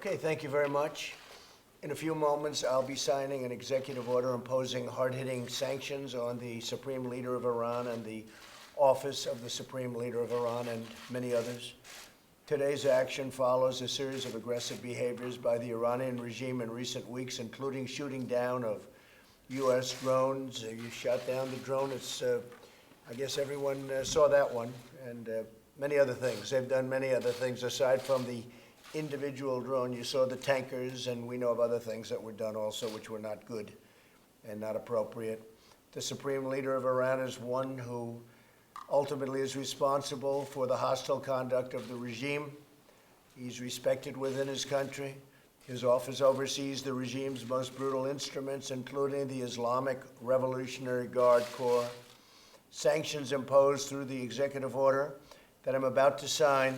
Okay, thank you very much. In a few moments, I'll be signing an executive order imposing hard-hitting sanctions on the Supreme Leader of Iran and the Office of the Supreme Leader of Iran and many others. Today's action follows a series of aggressive behaviors by the Iranian regime in recent weeks, including shooting down of U.S. drones. You shot down the drone. I guess everyone saw that one, and many other things. They've done many other things aside from the individual drone. You saw the tankers, and we know of other things that were done also which were not good and not appropriate. The Supreme Leader of Iran is one who ultimately is responsible for the hostile conduct of the regime. He's respected within his country. His office oversees the regime's most brutal instruments, including the Islamic Revolutionary Guard Corps. Sanctions imposed through the executive order that I'm about to sign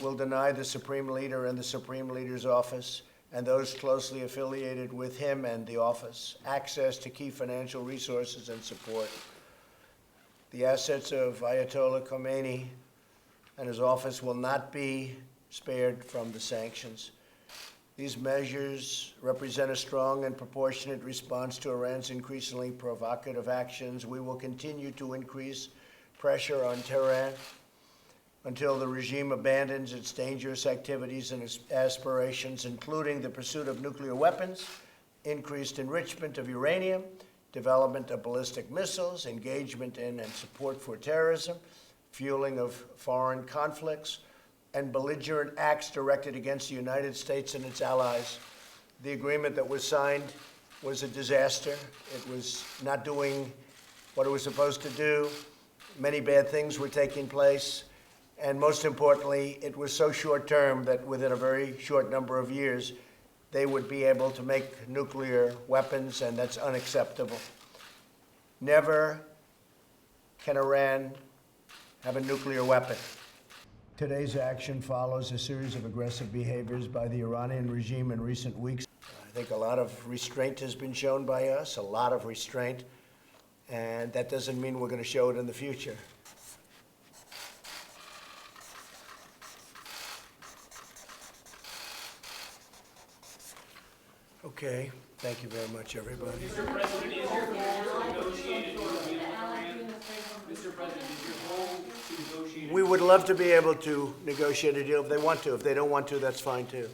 will deny the Supreme Leader and the Supreme Leader's office and those closely affiliated with him and the office access to key financial resources and support. The assets of Ayatollah Khomeini and his office will not be spared from the sanctions. These measures represent a strong and proportionate response to Iran's increasingly provocative actions. We will continue to increase pressure on Tehran until the regime abandons its dangerous activities and its aspirations, including the pursuit of nuclear weapons, increased enrichment of uranium, development of ballistic missiles, engagement in and support for terrorism, fueling of foreign conflicts, and belligerent acts directed against the United States and its allies. The agreement that was signed was a disaster. It was not doing what it was supposed to do. Many bad things were taking place. And most importantly, it was so short-term that within a very short number of years, they would be able to make nuclear weapons, and that's unacceptable. Never can Iran have a nuclear weapon. Today's action follows a series of aggressive behaviors by the Iranian regime in recent weeks. I think a lot of restraint has been shown by us, a lot of restraint, and that doesn't mean we're going to show it in the future. Okay, thank you very much, everybody. Mr. President, is your goal to negotiate a deal with Iran? Mr. President, is your goal to negotiate a deal? We would love to be able to negotiate a deal if they want to. If they don't want to, that's fine too.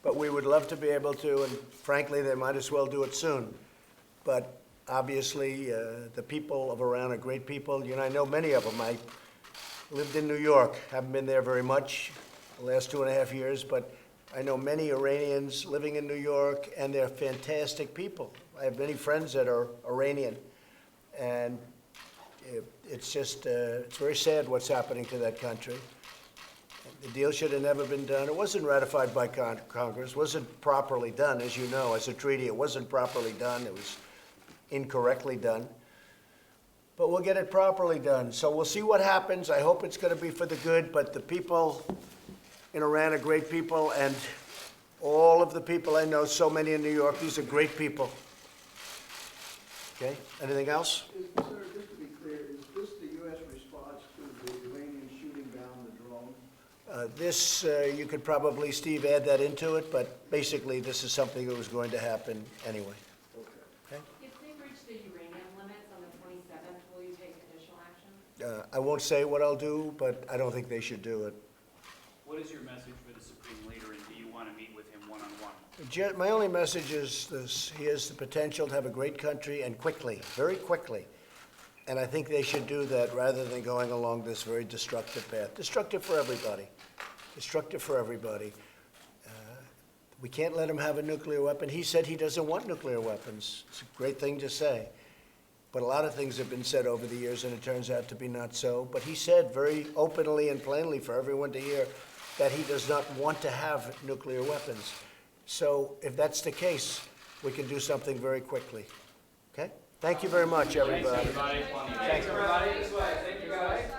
But we would love to be able to, and frankly, they might as well do it soon. But obviously, the people of Iran are great people. You know, I know many of them. I lived in New York, haven't been there very much the last 2.5 years, but I know many Iranians living in New York, and they're fantastic people. I have many friends that are Iranian, and it's just, it's very sad what's happening to that country. The deal should have never been done. It wasn't ratified by Congress, wasn't properly done, as you know, as a treaty. It wasn't properly done. It was incorrectly done. But we'll get it properly done. So we'll see what happens. I hope it's going to be for the good, but the people in Iran are great people, and all of the people I know, so many in New York, these are great people. Okay, anything else? Sir, just to be clear, is this the U.S. response to the Iranians shooting down the drone? You could probably, Steve, add that into it, but basically this is something that was going to happen anyway. Okay? If they breach the uranium limits on the 27th, will you take additional action? I won't say what I'll do, but I don't think they should do it. What is your message for the Supreme Leader, and do you want to meet with him one-on-one? My only message is this: he has the potential to have a great country, and quickly, very quickly. And I think they should do that rather than going along this very destructive path. Destructive for everybody. Destructive for everybody. We can't let him have a nuclear weapon. He said he doesn't want nuclear weapons. It's a great thing to say. But a lot of things have been said over the years, and it turns out to be not so. But he said very openly and plainly for everyone to hear that he does not want to have nuclear weapons. So if that's the case, we can do something very quickly. Okay? Thank you very much, everybody. Thanks, everybody. Thanks, everybody. This way. Thank you, guys.